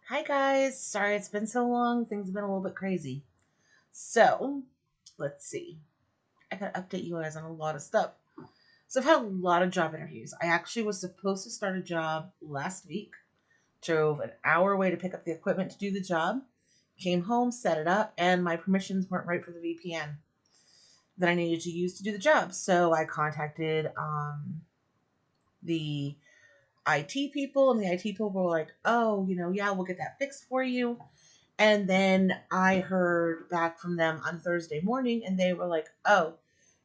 Hi guys, sorry it's been so long. Things have been a little bit crazy. So, let's see. I gotta update you guys on a lot of stuff. So I've had a lot of job interviews. I actually was supposed to start a job last week. Drove an hour away to pick up the equipment to do the job. Came home, set it up, and my permissions weren't right for the VPN that I needed to use to do the job. So I contacted the IT people, and the IT people were like, "Oh, yeah, we'll get that fixed for you." And then I heard back from them on Thursday morning, and they were like, "Oh,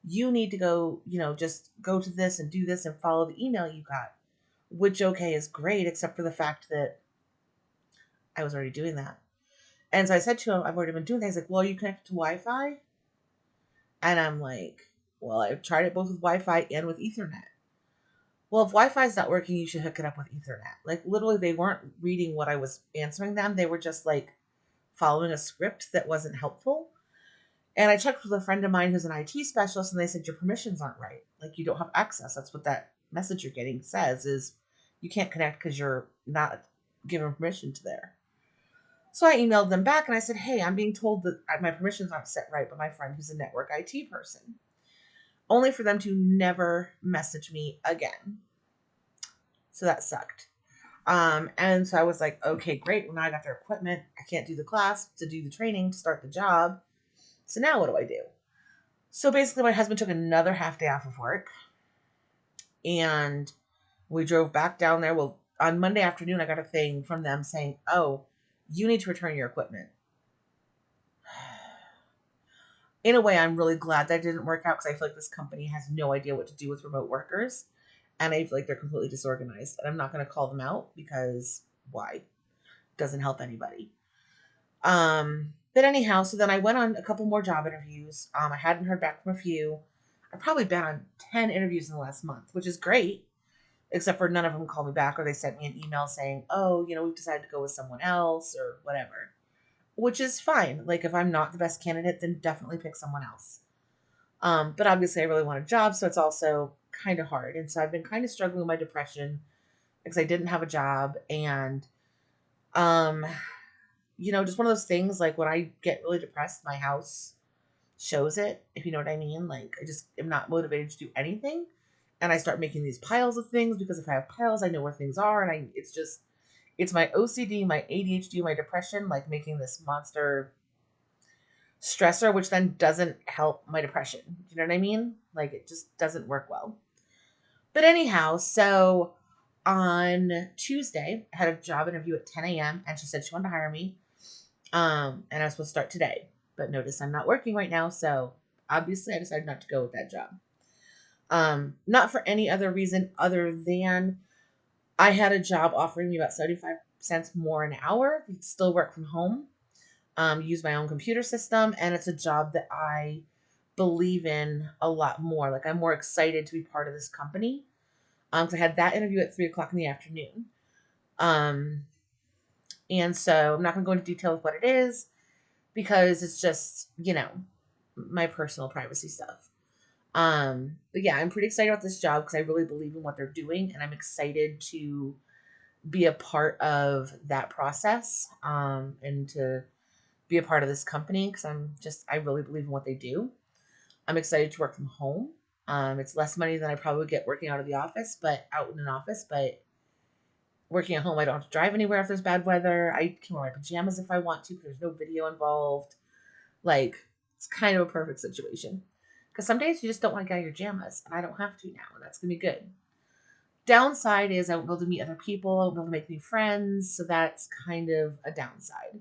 you need to go, just go to this and do this and follow the email you got." Which, okay, is great, except for the fact that I was already doing that. And so I said to him, "I've already been doing that." He's like, "Well, are you connected to Wi Fi?" And I'm like, "Well, I've tried it both with Wi Fi and with Ethernet." Well, if Wi Fi is not working, you should hook it up with Ethernet. Like, literally, they weren't reading what I was answering them. They were just like following a script that wasn't helpful. And I checked with a friend of mine who's an IT specialist, and they said your permissions aren't right. Like, you don't have access. That's what that message you're getting says, is you can't connect because you're not given permission to there. So I emailed them back and I said, "Hey, I'm being told that my permissions aren't set right by my friend who's a network IT person." Only for them to never message me again. So that sucked. And so I was like, okay, great. Well, now I got their equipment. I can't do the class to do the training to start the job. So now what do I do? So basically, my husband took another half day off of work, and we drove back down there. Well, on Monday afternoon, I got a thing from them saying, "Oh, you need to return your equipment." In a way, I'm really glad that didn't work out, because I feel like this company has no idea what to do with remote workers, and I feel like they're completely disorganized. And I'm not going to call them out, because why? It doesn't help anybody. But anyhow, so then I went on a couple more job interviews. I hadn't heard back from a few. I've probably been on 10 interviews in the last month, which is great, except for none of them called me back, or they sent me an email saying, "Oh, we've decided to go with someone else," or whatever, which is fine. Like, if I'm not the best candidate, then definitely pick someone else. But obviously I really want a job, so it's also kind of hard. And so I've been kind of struggling with my depression because I didn't have a job. And, um, just one of those things, like, when I get really depressed, my house shows it, if you know what I mean. Like, I just am not motivated to do anything. And I start making these piles of things, because if I have piles, I know where things are. And it's my OCD, my ADHD, my depression, like, making this monster stressor, which then doesn't help my depression. Do you know what I mean? Like, it just doesn't work well. But anyhow, so on Tuesday, I had a job interview at 10 a.m. and she said she wanted to hire me. And I was supposed to start today. But notice I'm not working right now, so obviously I decided not to go with that job. Not for any other reason other than I had a job offering me about 75 cents more an hour. Still work from home, use my own computer system, and it's a job that I believe in a lot more. Like, I'm more excited to be part of this company. So I had that interview at 3 o'clock in the afternoon. Um, and so I'm not going to go into detail with what it is, because it's just, my personal privacy stuff. But yeah, I'm pretty excited about this job because I really believe in what they're doing, and I'm excited to be a part of that process, and to be a part of this company, because I really believe in what they do. I'm excited to work from home. It's less money than I probably get working out of the office, but out in an office, but working at home, I don't have to drive anywhere if there's bad weather. I can wear my pajamas if I want to, because there's no video involved. Like, it's kind of a perfect situation. Because some days you just don't want to get out of your pajamas, and I don't have to now, and that's going to be good. Downside is I won't be able to meet other people, I won't be able to make new friends, so that's kind of a downside.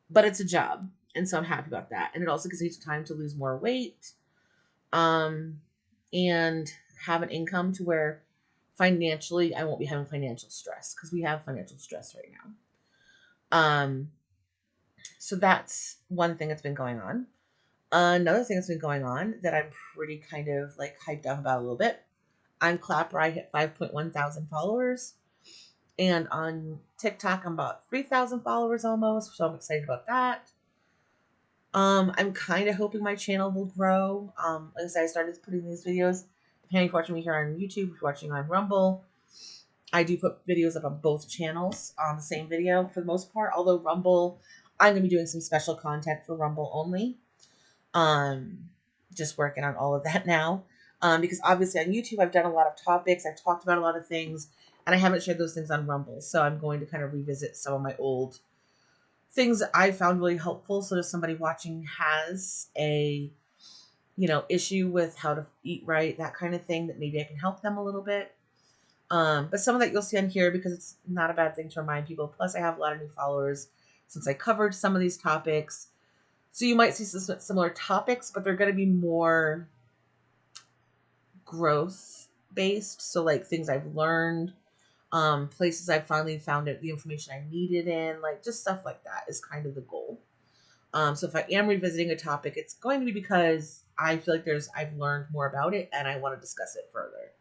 But it's a job, and so I'm happy about that. And it also gives me time to lose more weight, um, and have an income to where financially I won't be having financial stress, because we have financial stress right now. So that's one thing that's been going on. Another thing that's been going on that I'm pretty kind of like hyped up about a little bit. On Clapper, I hit 5.1 thousand followers. And on TikTok, I'm about 3,000 followers almost. So I'm excited about that. I'm kind of hoping my channel will grow. Like I said, I started putting these videos. Depending if you're watching me here on YouTube, if you're watching on Rumble, I do put videos up on both channels on the same video for the most part. Although Rumble, I'm gonna be doing some special content for Rumble only. Um, just working on all of that now. Because obviously on YouTube I've done a lot of topics, I've talked about a lot of things, and I haven't shared those things on Rumble. So I'm going to kind of revisit some of my old things that I found really helpful. So if somebody watching has a issue with how to eat right, that kind of thing, that maybe I can help them a little bit. But some of that you'll see on here because it's not a bad thing to remind people. Plus, I have a lot of new followers since I covered some of these topics. So you might see some similar topics, but they're going to be more growth based. So like things I've learned, places I've finally found the information I needed in, like just stuff like that is kind of the goal. So if I am revisiting a topic, it's going to be because I feel like I've learned more about it and I want to discuss it further.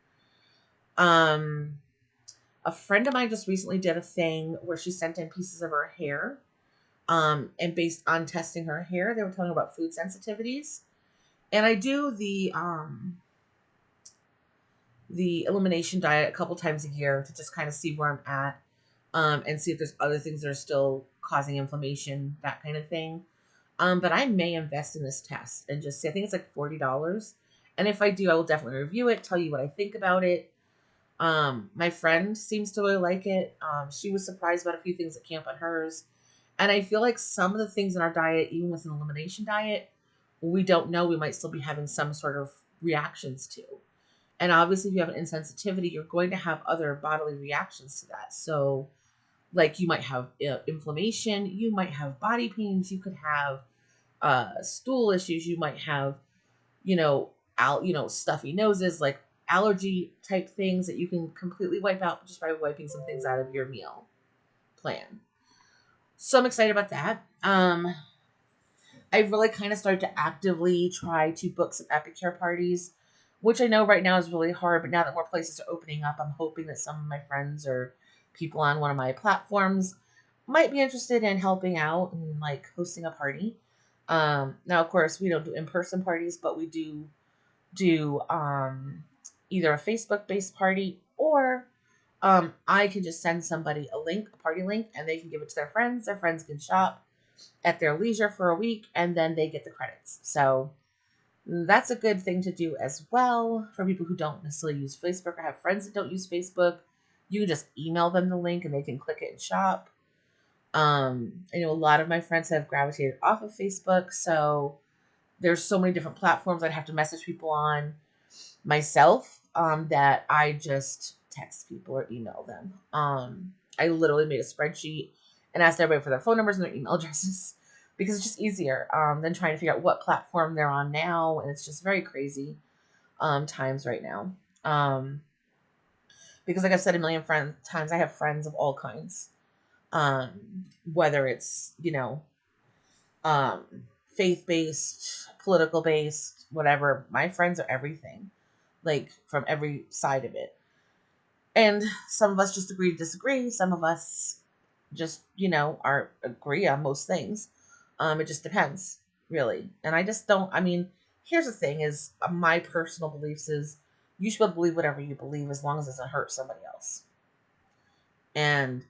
A friend of mine just recently did a thing where she sent in pieces of her hair. And based on testing her hair, they were telling her about food sensitivities. And I do the elimination diet a couple times a year to just kind of see where I'm at, and see if there's other things that are still causing inflammation, that kind of thing. But I may invest in this test and just see. I think it's like $40. And if I do, I will definitely review it, tell you what I think about it. My friend seems to really like it. She was surprised about a few things that came up on hers. And I feel like some of the things in our diet, even with an elimination diet, we don't know we might still be having some sort of reactions to. And obviously, if you have an insensitivity, you're going to have other bodily reactions to that. So, like you might have inflammation, you might have body pains, you could have stool issues, you might have, stuffy noses, like allergy type things that you can completely wipe out just by wiping some things out of your meal plan. So I'm excited about that. I really kind of started to actively try to book some Epicure parties, which I know right now is really hard, but now that more places are opening up, I'm hoping that some of my friends or people on one of my platforms might be interested in helping out and like hosting a party. Now, of course, we don't do in-person parties, but we do either a Facebook-based party or I can just send somebody a party link, and they can give it to their friends. Their friends can shop at their leisure for a week, and then they get the credits. So that's a good thing to do as well for people who don't necessarily use Facebook or have friends that don't use Facebook. You can just email them the link and they can click it and shop. I know a lot of my friends have gravitated off of Facebook, so there's so many different platforms I'd have to message people on myself, that I just text people or email them. I literally made a spreadsheet and asked everybody for their phone numbers and their email addresses because it's just easier than trying to figure out what platform they're on now. And it's just very crazy times right now. Because like I've said a million times, I have friends of all kinds. Whether it's, um, faith-based, political-based, whatever. My friends are everything, like from every side of it. And some of us just agree to disagree. Some of us just, are agree on most things. It just depends, really. And I just don't, here's the thing is my personal beliefs is you should be able to believe whatever you believe as long as it doesn't hurt somebody else. And,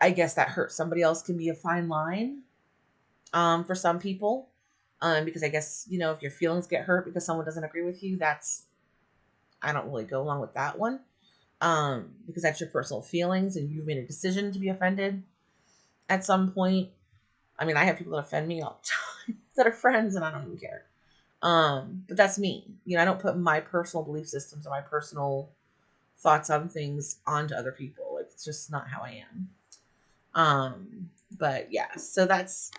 I guess that hurt somebody else can be a fine line, for some people. Because I guess, if your feelings get hurt because someone doesn't agree with you, I don't really go along with that one. Because that's your personal feelings and you've made a decision to be offended at some point. I have people that offend me all the time that are friends and I don't even care. But that's me. I don't put my personal belief systems or my personal thoughts on things onto other people. Like, it's just not how I am. But yeah, so that's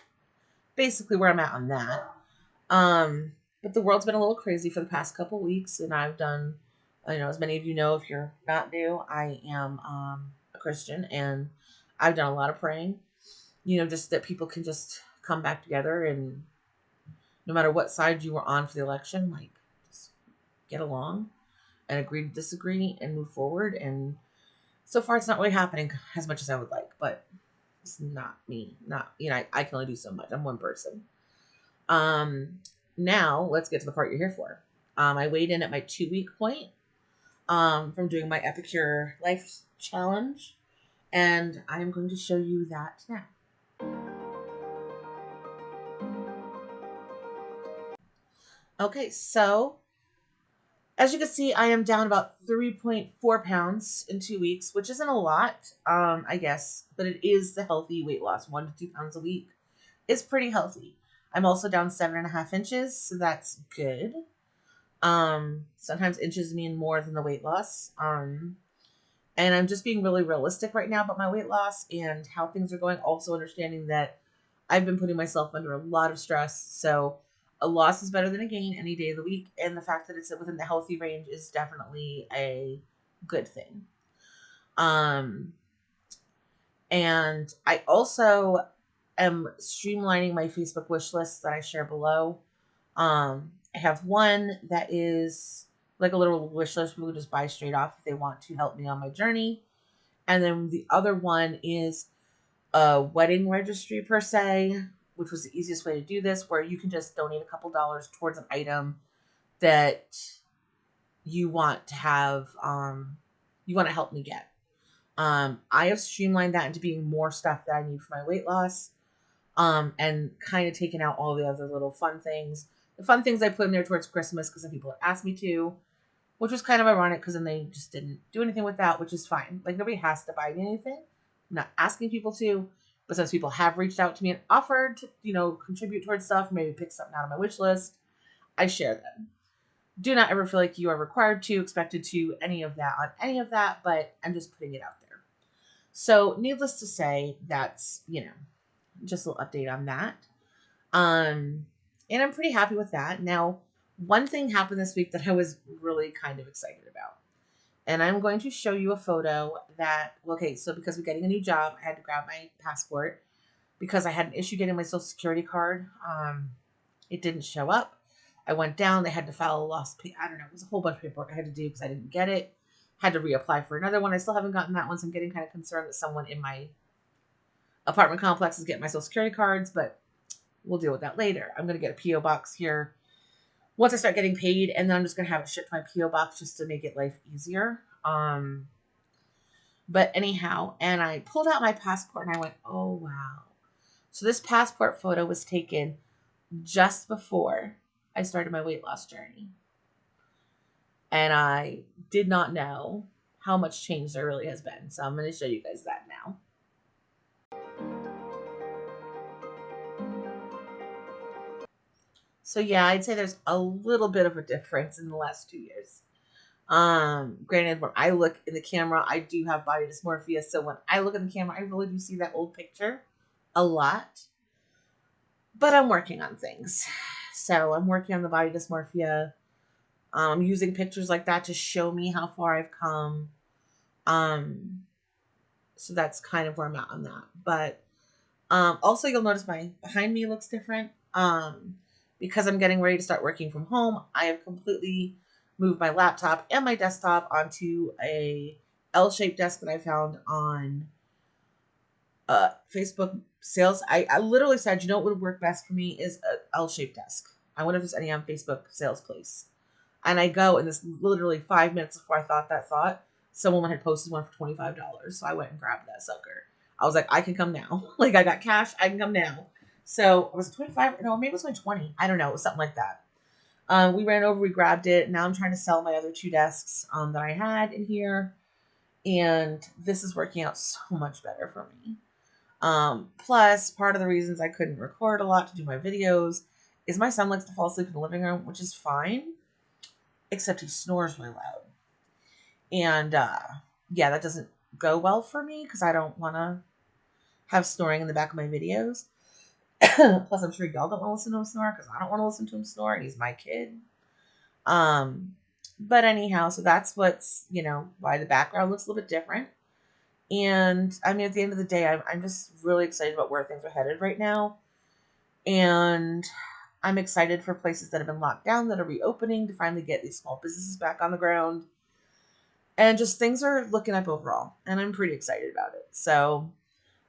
basically where I'm at on that. But the world's been a little crazy for the past couple weeks, and I've done, as many of you know, if you're not new, I am a Christian, and I've done a lot of praying, just that people can just come back together, and no matter what side you were on for the election, like, just get along and agree to disagree and move forward. And so far, it's not really happening as much as I would like, but it's not me. I can only do so much. I'm one person. Now let's get to the part you're here for. I weighed in at my 2-week point. from doing my Epicure life challenge. And I'm going to show you that now. Okay, so as you can see, I am down about 3.4 pounds in 2 weeks, which isn't a lot, I guess, but it is the healthy weight loss. 1 to 2 pounds a week is pretty healthy. I'm also down 7.5 inches, so that's good. Sometimes inches mean more than the weight loss. And I'm just being really realistic right now about my weight loss and how things are going. Also understanding that I've been putting myself under a lot of stress. So a loss is better than a gain any day of the week. And the fact that it's within the healthy range is definitely a good thing. And I also am streamlining my Facebook wish list that I share below. I have one that is like a little wish list people just buy straight off if they want to help me on my journey. And then the other one is a wedding registry per se, which was the easiest way to do this, where you can just donate a couple dollars towards an item that you want to have, you want to help me get. I have streamlined that into being more stuff that I need for my weight loss, and kind of taken out all the other little fun things. The fun things I put in there towards Christmas because some people asked me to, which was kind of ironic because then they just didn't do anything with that, which is fine. Like, nobody has to buy me anything. I'm not asking people to, but since people have reached out to me and offered to, contribute towards stuff, maybe pick something out of my wish list, I share them. Do not ever feel like you are required to, expected to, any of that, but I'm just putting it out there. So needless to say, that's, just a little update on that. And I'm pretty happy with that. Now, one thing happened this week that I was really kind of excited about. And I'm going to show you a photo so because we're getting a new job, I had to grab my passport because I had an issue getting my social security card. It didn't show up. I went down, they had to file a lost pay. I don't know. It was a whole bunch of paperwork I had to do because I didn't get it. Had to reapply for another one. I still haven't gotten that one, so I'm getting kind of concerned that someone in my apartment complex is getting my social security cards, but we'll deal with that later. I'm going to get a P.O. box here once I start getting paid, and then I'm just going to have it shipped to my P.O. box just to make it life easier. But anyhow, and I pulled out my passport and I went, oh, wow. So this passport photo was taken just before I started my weight loss journey. And I did not know how much change there really has been. So I'm going to show you guys that now. So yeah, I'd say there's a little bit of a difference in the last 2 years. Granted, when I look in the camera, I do have body dysmorphia. So when I look in the camera, I really do see that old picture a lot. But I'm working on things. So I'm working on the body dysmorphia. I'm using pictures like that to show me how far I've come. So that's kind of where I'm at on that. But also, you'll notice my behind me looks different. Because I'm getting ready to start working from home, I have completely moved my laptop and my desktop onto a L-shaped desk that I found on Facebook sales. I literally said, what would work best for me is an L-shaped desk. I wonder if there's any on Facebook sales place. And I go, and this literally 5 minutes before I thought that thought, someone had posted one for $25. So I went and grabbed that sucker. I was like, I can come now. Like, I got cash, I can come now. So was it 25? No, maybe it was only 20. I don't know. It was something like that. We ran over, we grabbed it. Now I'm trying to sell my other 2 desks that I had in here. And this is working out so much better for me. Plus, part of the reasons I couldn't record a lot to do my videos is my son likes to fall asleep in the living room, which is fine. Except he snores really loud. And yeah, that doesn't go well for me because I don't want to have snoring in the back of my videos. Plus, I'm sure y'all don't want to listen to him snore because I don't want to listen to him snore, and he's my kid. But anyhow, so that's what's, why the background looks a little bit different. And I mean, at the end of the day, I'm just really excited about where things are headed right now. And I'm excited for places that have been locked down that are reopening to finally get these small businesses back on the ground. And just things are looking up overall. And I'm pretty excited about it. So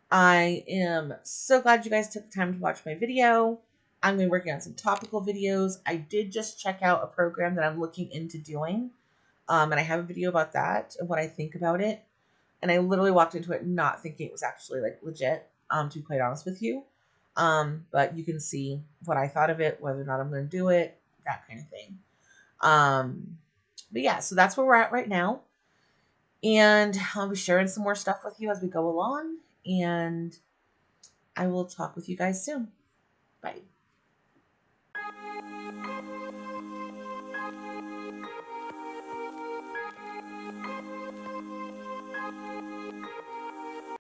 I am so glad you guys took the time to watch my video. I'm going to be working on some topical videos. I did just check out a program that I'm looking into doing. And I have a video about that and what I think about it. And I literally walked into it not thinking it was actually like legit, to be quite honest with you. But you can see what I thought of it, whether or not I'm going to do it, that kind of thing. But yeah, so that's where we're at right now. And I'll be sharing some more stuff with you as we go along. And I will talk with you guys soon. Bye.